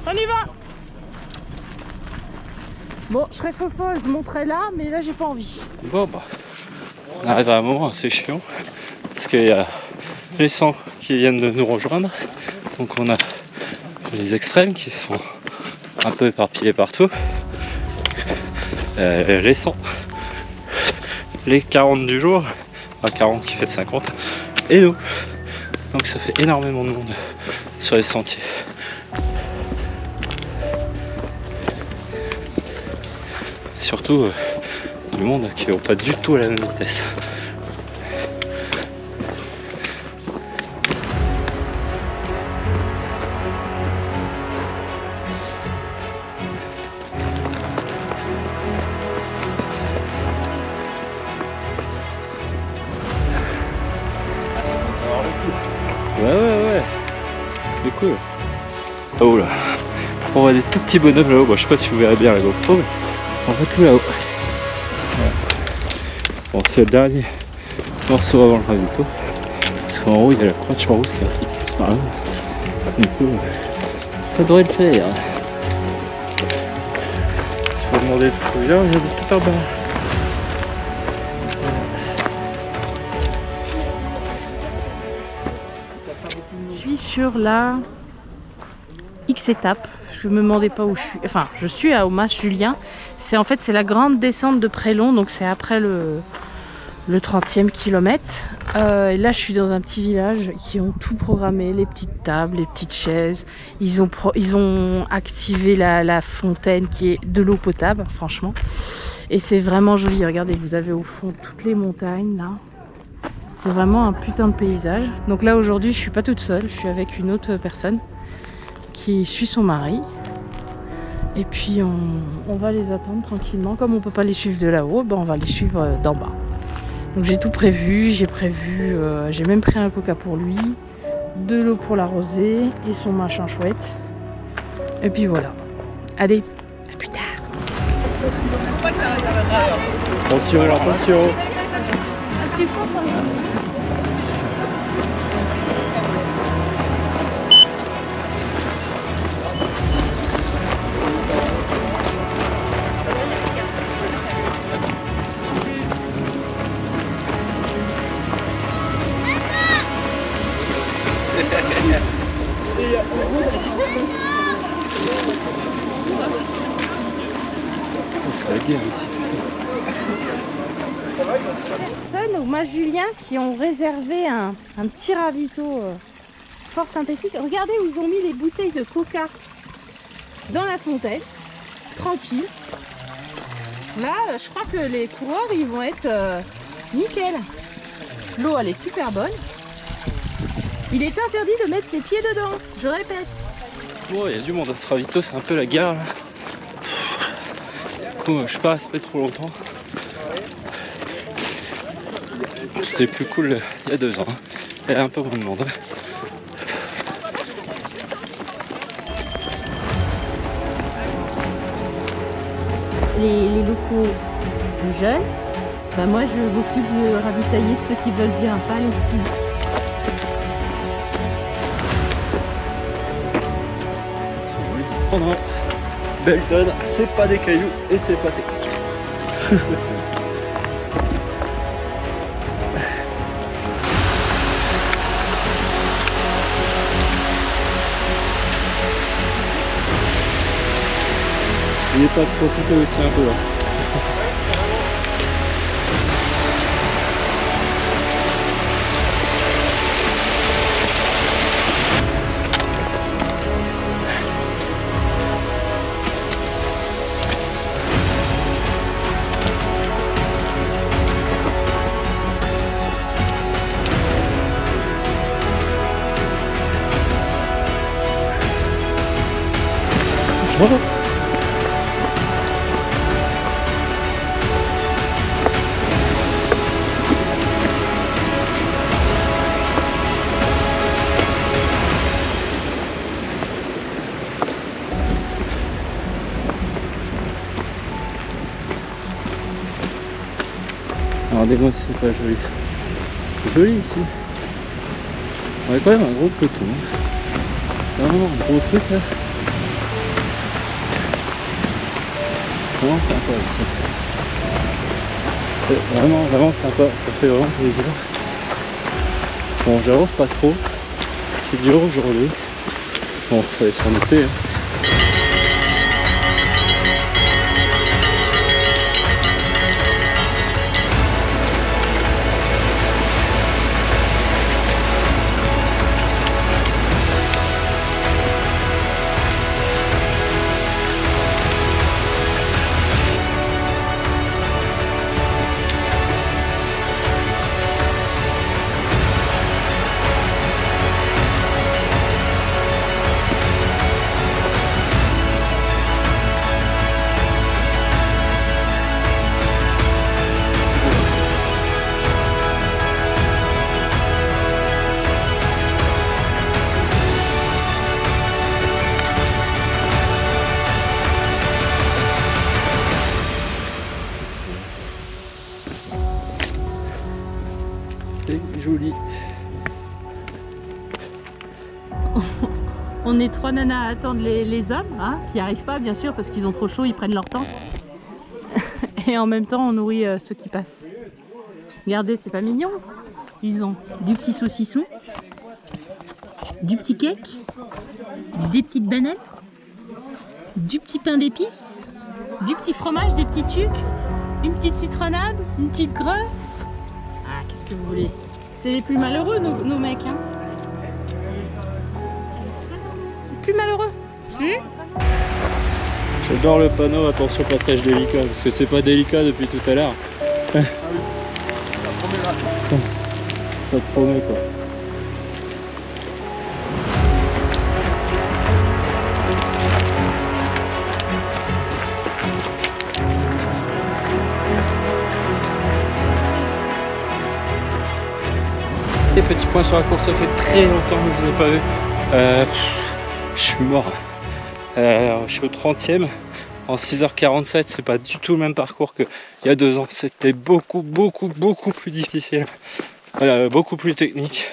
On y va. Bon, je serais folle, je monterais là, mais là j'ai pas envie. Bon bah, on arrive à un moment assez chiant. Parce qu'il y a les 100 qui viennent de nous rejoindre. Donc on a les extrêmes qui sont un peu éparpillés partout. Les 100. Les 40 du jour. Enfin 40 qui fait 50. Et nous. Donc ça fait énormément de monde sur les sentiers. Surtout du monde qui ne va pas du tout à la même vitesse. Ouais. C'est cool. Oh là. On voit des tout petits bonhommes là-haut. Bon, je sais pas si vous verrez bien la GoPro, mais on voit tout là-haut. Voilà. Bon, c'est le dernier morceau avant le ravito. Parce qu'en haut, il y a la croix de Champs-Rousse qui est un truc qui se marre. Du coup, ça devrait le faire. Je vais demander de trouver là, il y a tout en bas. Je suis sur la X étape. Je me demandais pas où je suis. Enfin, je suis à Aumas Julien. C'est en fait c'est la grande descente de Prélon, donc c'est après le 30e kilomètre. Et là, je suis dans un petit village qui ont tout programmé, les petites tables, les petites chaises. Ils ont activé la fontaine qui est de l'eau potable, franchement. Et c'est vraiment joli. Regardez, vous avez au fond toutes les montagnes là. C'est vraiment un putain de paysage. Donc là, aujourd'hui, je suis pas toute seule. Je suis avec une autre personne qui suit son mari. Et puis, on va les attendre tranquillement. Comme on peut pas les suivre de là-haut, ben, on va les suivre d'en bas. Donc j'ai tout prévu, j'ai même pris un coca pour lui, de l'eau pour l'arroser et son machin chouette. Et puis voilà. Allez, à plus tard. Attention, attention. C'est la guerre ici. Personne au Mas Julien qui ont réservé un petit ravito fort synthétique. Regardez où ils ont mis les bouteilles de coca dans la fontaine, tranquille. Là, je crois que les coureurs ils vont être nickel. L'eau elle est super bonne. Il est interdit de mettre ses pieds dedans, je répète. Oh, il y a du monde à ce ravito, c'est un peu la guerre là. Du coup, je suis pas resté trop longtemps. C'était plus cool il y a 2 ans. Il y a un peu moins de monde. Les locaux jeunes, bah moi je m'occupe de ravitailler ceux qui veulent bien, pas les skis. Oh non, Belton, c'est pas des cailloux et c'est pas technique. Il est pas trop coupé aussi un peu là. Bonjour. Regardez-moi si c'est pas joli. Joli ici. On a quand même un gros peloton. C'est vraiment un gros truc là. C'est vraiment sympa ici. C'est vraiment sympa, ça fait vraiment plaisir. Bon, j'avance pas trop. C'est dur aujourd'hui. Bon, fallait s'en noter. C'est joli. On est 3 nanas à attendre les hommes, hein, qui n'y arrivent pas bien sûr parce qu'ils ont trop chaud, ils prennent leur temps. Et en même temps on nourrit ceux qui passent. Regardez, c'est pas mignon. Ils ont du petit saucisson, du petit cake, des petites bananes, du petit pain d'épices, du petit fromage, des petits tucs, une petite citronnade, une petite greu. Ah, qu'est-ce que vous voulez? C'est les plus malheureux nos mecs, hein. Plus malheureux. J'adore le panneau, attention passage délicat, parce que c'est pas délicat depuis tout à l'heure. Ça te promet quoi. Des petits points sur la course, ça fait très longtemps que je ne vous ai pas vu. Je suis mort. Je suis au 30e en 6h47, c'est pas du tout le même parcours qu'il y a 2 ans. C'était beaucoup plus difficile, beaucoup plus technique.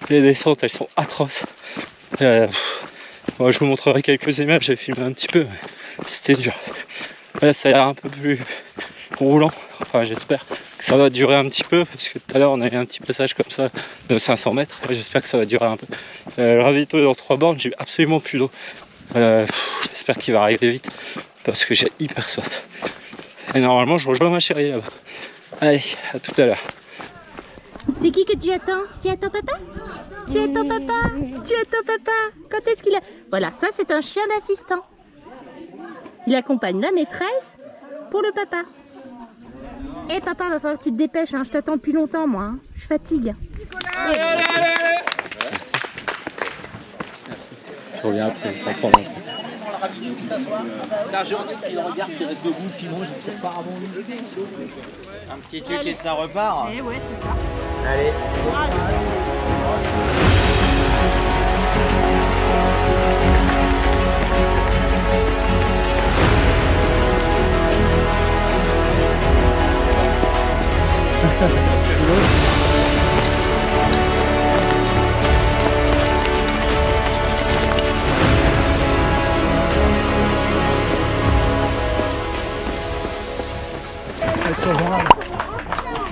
Les descentes elles sont atroces. Moi, je vous montrerai quelques images, j'ai filmé un petit peu, mais c'était dur. Là ça a l'air un peu plus roulant, enfin j'espère que ça va durer un petit peu parce que tout à l'heure on a eu un petit passage comme ça de 500 mètres, j'espère que ça va durer un peu. Le ravito est dans 3 bornes, j'ai absolument plus d'eau. J'espère qu'il va arriver vite parce que j'ai hyper soif. Et normalement je rejoins ma chérie là-bas. Allez, à tout à l'heure. C'est qui que tu attends? Tu attends papa? Tu attends papa? Tu attends papa? Quand est-ce qu'il a... Voilà, ça c'est un chien d'assistant. Il accompagne la maîtresse pour le papa. Eh papa, va falloir que tu te dépêches, hein. Je t'attends depuis longtemps moi, hein. Je fatigue. Allez, allez, allez. Merci. Je reviens après, je comprends. La journée qui regarde, qui reste debout, sinon je ne sais pas avant lui. Un petit truc et ça repart. Eh ouais, c'est ça. Allez.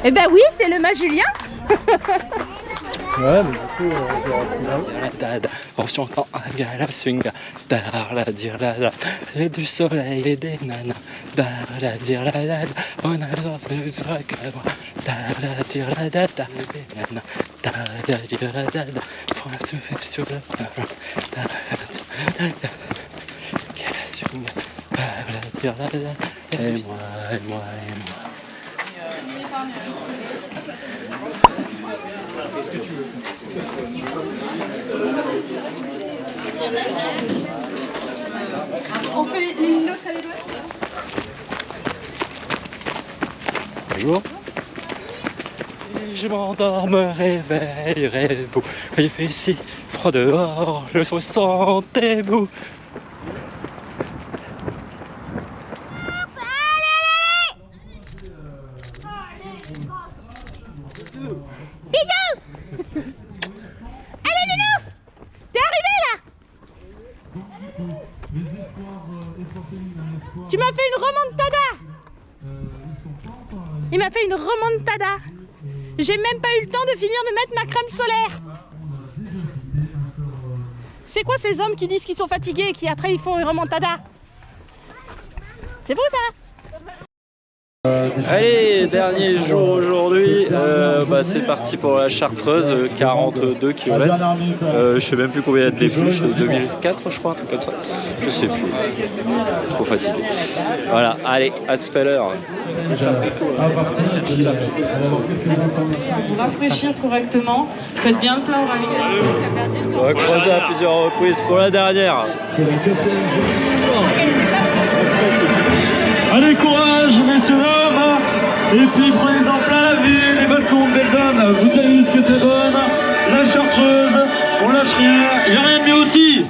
Eh ben oui, c'est le mât Julien. Ouais, mais du coup, attention quand un gars la swing, la dire la et du soleil et des nanas, la dire la on a besoin de se recueillir, la dire la des nanas, la dire la pour se faire sur le quelle swing, la dire la et moi. Qu'est-ce que tu veux? On fait l'autre à l'ouest. Bonjour. Je m'endors, me réveillerai vous. Il fait si froid dehors, le sentez-vous. Tu m'as fait une remontada. Il m'a fait une remontada. J'ai même pas eu le temps de finir de mettre ma crème solaire. C'est quoi ces hommes qui disent qu'ils sont fatigués et qui après ils font une remontada? C'est vous ça? Allez, dernier jour aujourd'hui, c'est parti pour la Chartreuse, 42 km. Je sais même plus combien il y a de plus, 2004 je crois, un truc comme ça. Je sais plus, trop fatigué. Voilà, allez, à tout à l'heure. Pour rafraîchir correctement, faites bien le plein au ravitaillement. On va croiser à plusieurs reprises pour la dernière. C'est la 4e journée. Allez, courage, messieurs, dames. Et puis prenez-en plein la ville, les balcons de Beldon, vous savez ce que ça donne. La Chartreuse, on lâche rien, il n'y a rien de mieux aussi.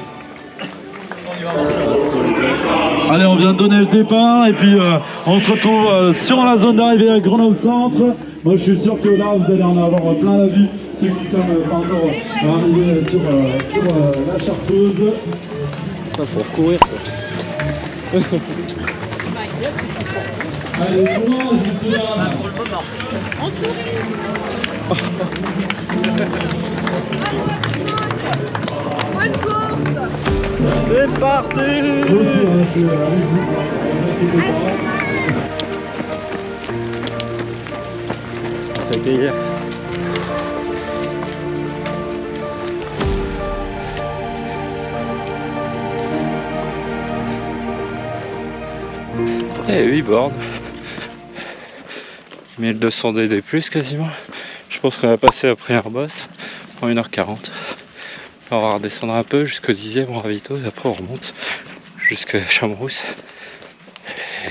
Allez, on vient. vient de donner le départ et puis on se retrouve sur la zone d'arrivée à Grenoble Centre. Moi je suis sûr que là vous allez en avoir plein la vue, ceux qui sont pas encore arrivés sur la Chartreuse. Il faut recourir quoi. Allez, courage, messieurs. On sourit. Bonne course. C'est parti. C'était hier. Et 8 bornes. 1200 DD plus quasiment. Je pense qu'on va passer la première bosse en 1h40. On va redescendre un peu jusqu'au 10e au ravito et après on remonte jusqu'à Chamrousse. Et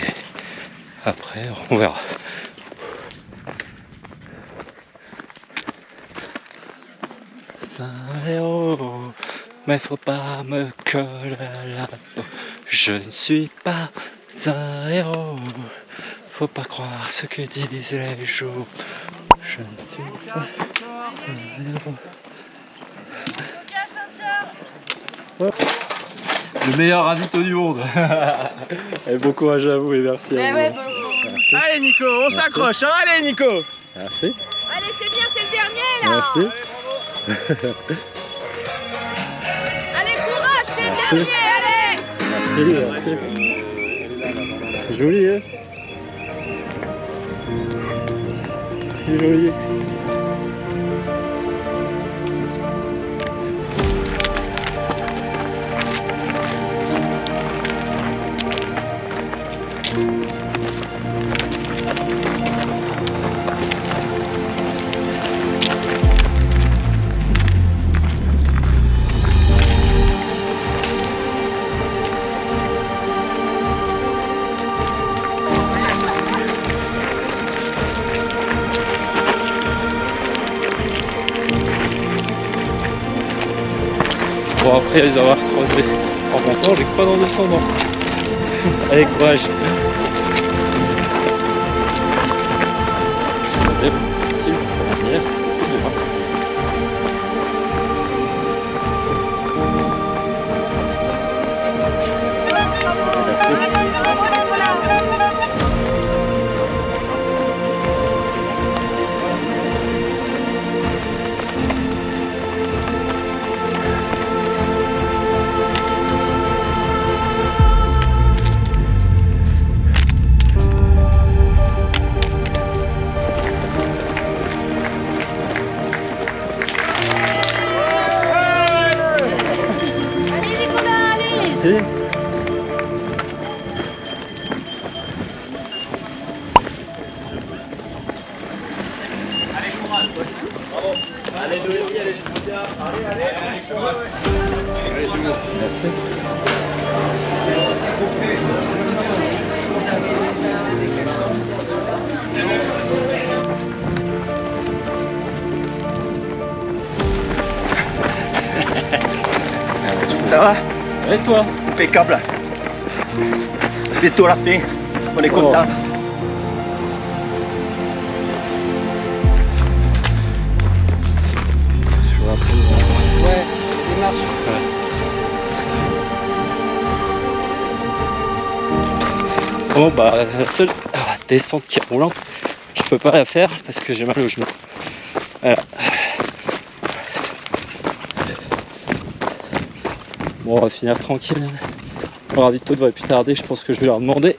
après on verra. Saint-Héros, mais faut pas me coller à la peau. Je ne suis pas un héros. Faut pas croire ce que disent les jours. Je ne suis pas un héros. Le meilleur ravito du monde. Et bon courage à vous et merci à vous. Ouais, merci. Allez Nico, on s'accroche, hein, allez Nico. Merci. Allez, c'est bien, c'est le dernier là. Merci. Allez, courage, c'est le dernier, allez. Merci, merci. C'est joli, hein? C'est joli. Bon, après les avoir croisés en montant, j'ai pas dans 200 ans. Allez, courage. Si, il reste tout de bras. Merci. Allez, Noémie, allez, Julia. Allez, allez, allez. Merci. Ça va? Et toi? Impeccable. Bientôt la fin. On est content. Ouais, il marche. Bon bah la seule descente qui est roulante, je peux pas la faire parce que j'ai mal au genou. Voilà. Bon, on va finir tranquille. Le ravito devrait plus tarder, je pense que je vais leur demander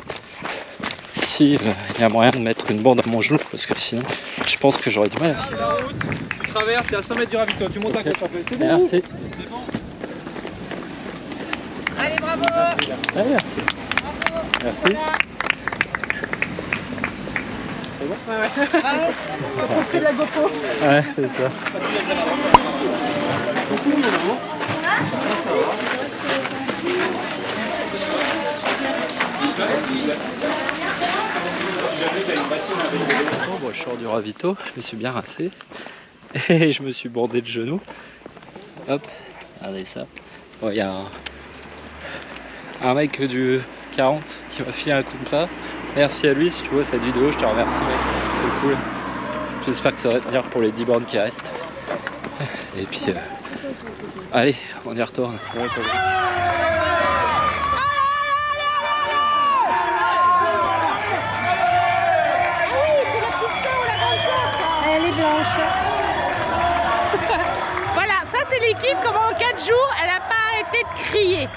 si il y a moyen de mettre une bande à mon genou parce que sinon je pense que j'aurais du mal à finir. Tu traverses, t'es à 100 mètres du ravito, tu montes à gauche un peu. C'est bon. Merci. Allez, bravo. Ah, merci. Merci. C'est bon? Ouais, ouais. On va passer la GoPro. Ouais, c'est ça. Bon, je sors du ravito, je me suis bien rincé et je me suis bandé le genou. Hop, regardez ça. Bon, il y a un mec 1h40 qui m'a filé un coup de pas. Merci à lui, si tu vois cette vidéo, je te remercie mec, c'est cool. J'espère que ça va tenir pour les 10 bornes qui restent. Et puis, allez, on y retourne. Ouais, Elle est blanche. Voilà, ça c'est l'équipe, comment en 4 jours, elle n'a pas arrêté de crier.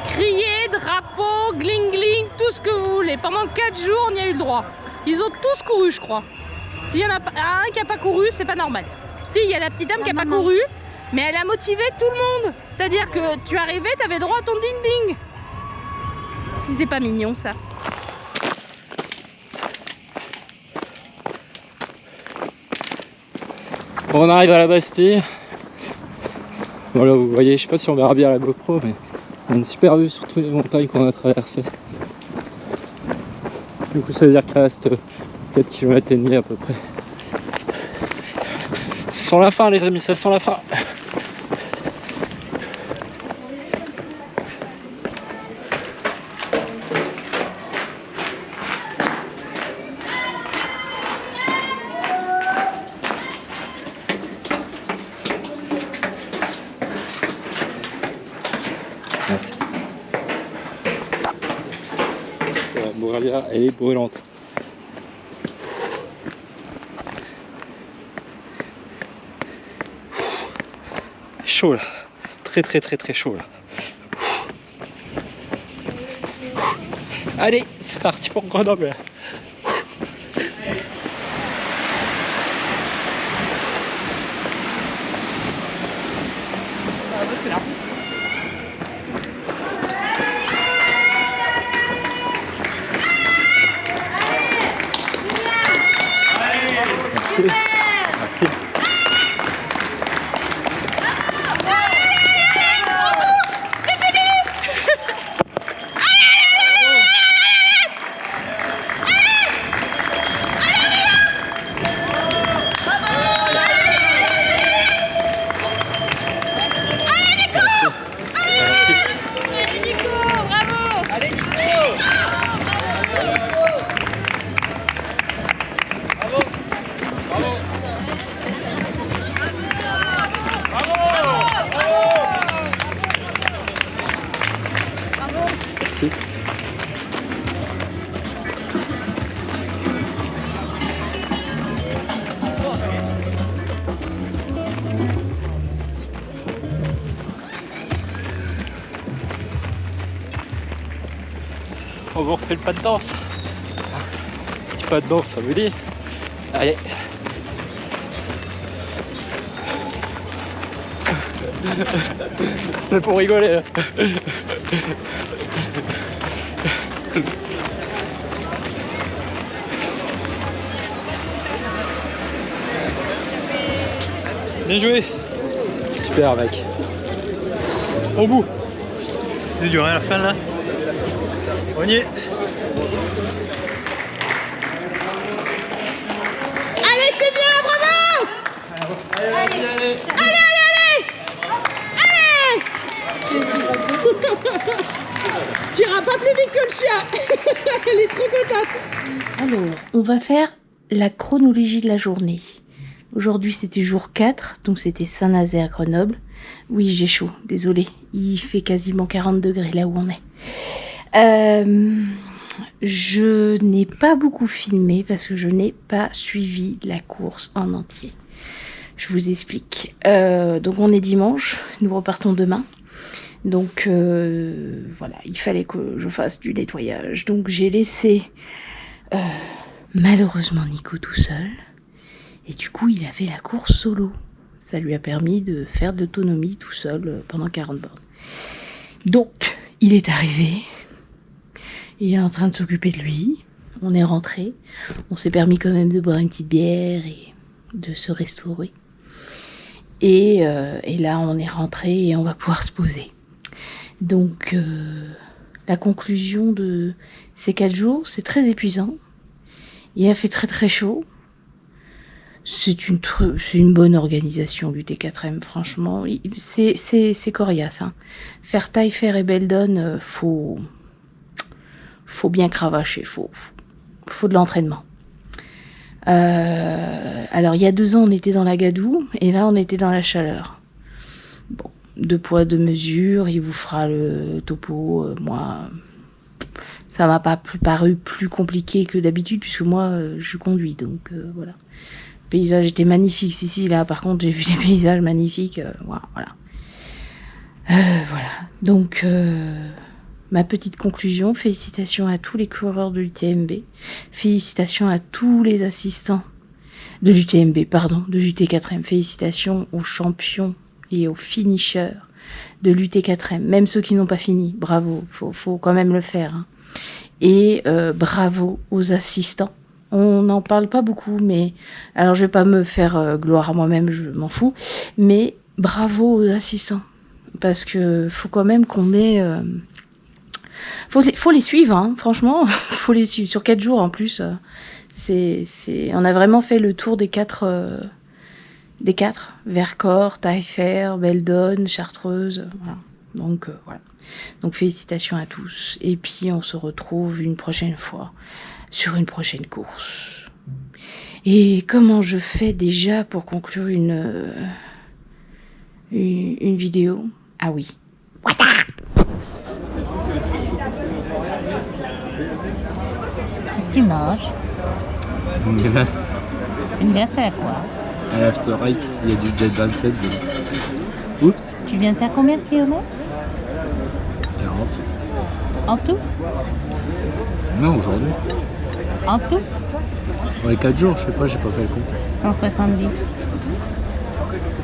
Crier, drapeau, gling gling, tout ce que vous voulez. Pendant 4 jours, on y a eu le droit. Ils ont tous couru, je crois. S'il y en a un qui n'a pas couru, c'est pas normal. Si, il y a la petite dame qui n'a pas couru, mais elle a motivé tout le monde. C'est-à-dire que tu arrivais, tu avais droit à ton ding-ding. Si c'est pas mignon, ça. Bon, on arrive à la Bastille. Voilà, vous voyez, je sais pas si on verra bien la GoPro, mais on a une super vue sur toutes les montagnes qu'on a traversées. Du coup, ça veut dire qu'il reste 4 km et demi à peu près. Sans la fin, les amis, ça sent la fin. Merci. La Moralia, elle est brûlante. Chaud là, très chaud là. Allez, c'est parti pour Grenoble. C'est là. Merci. Merci. On vous refait le pas de danse. Petit pas de danse, ça vous dit? Allez. C'est pour rigoler. Bien joué. Super mec. Au bout. C'est dur à la fin là. On y est. Allez, c'est bien, bravo! Allez. Allez! Tu iras pas plus vite que le chien. Elle est trop contente. Alors, on va faire la chronologie de la journée. Aujourd'hui, c'était jour 4, donc c'était Saint-Nazaire, Grenoble. Oui, j'ai chaud, désolé. Il fait quasiment 40 degrés là où on est. Je n'ai pas beaucoup filmé parce que je n'ai pas suivi la course en entier. Je vous explique. Donc on est dimanche, nous repartons demain. Donc voilà, il fallait que je fasse du nettoyage. Donc j'ai laissé malheureusement Nico tout seul. Et du coup il a fait la course solo. Ça lui a permis de faire de l'autonomie tout seul pendant 40 bornes. Donc il est arrivé. Il est en train de s'occuper de lui. On est rentré. On s'est permis quand même de boire une petite bière et de se restaurer. Et là, on est rentré et on va pouvoir se poser. Donc, la conclusion de ces 4 jours, c'est très épuisant. Il a fait très chaud. C'est une bonne organisation du T4M, franchement. C'est coriace. Hein. Faire Taillefer et Beldon, faut faut bien cravacher, faut de l'entraînement. Alors il y a 2 ans on était dans la gadoue et là on était dans la chaleur. Bon, 2 poids 2 mesures, il vous fera le topo. Moi, ça m'a pas paru plus compliqué que d'habitude puisque moi je conduis, donc voilà. Le paysage était magnifique ici, là par contre j'ai vu des paysages magnifiques, voilà. Voilà, donc ma petite conclusion, félicitations à tous les coureurs de l'UTMB, félicitations à tous les assistants de l'UTMB, de l'UT4M, félicitations aux champions et aux finishers de l'UT4M, même ceux qui n'ont pas fini, bravo, faut quand même le faire. Hein. Et bravo aux assistants. On n'en parle pas beaucoup, mais alors je vais pas me faire gloire à moi-même, je m'en fous, mais bravo aux assistants, parce que faut quand même qu'on ait... Faut les suivre, hein, franchement, faut les suivre. Sur 4 jours en plus, on a vraiment fait le tour des 4, Vercors, Taillefer, Beldon, Chartreuse, voilà. Donc voilà. Donc félicitations à tous. Et puis on se retrouve une prochaine fois sur une prochaine course. Et comment je fais déjà pour conclure une vidéo? Ah oui. Qu'est-ce que tu manges? Une glace. Une glace à la quoi? À l'After Hike, il y a du Jet 27. Oups. Tu viens de faire combien de kilomètres? 40. En tout? Non, aujourd'hui. En tout? Dans les 4 jours, je sais pas, j'ai pas fait le compte. 170.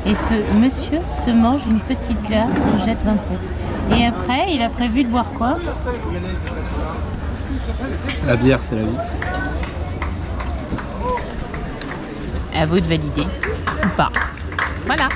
Et ce monsieur se mange une petite glace au Jet 27. Et après, il a prévu de boire quoi? La bière, c'est la vie. À vous de valider ou pas. Voilà.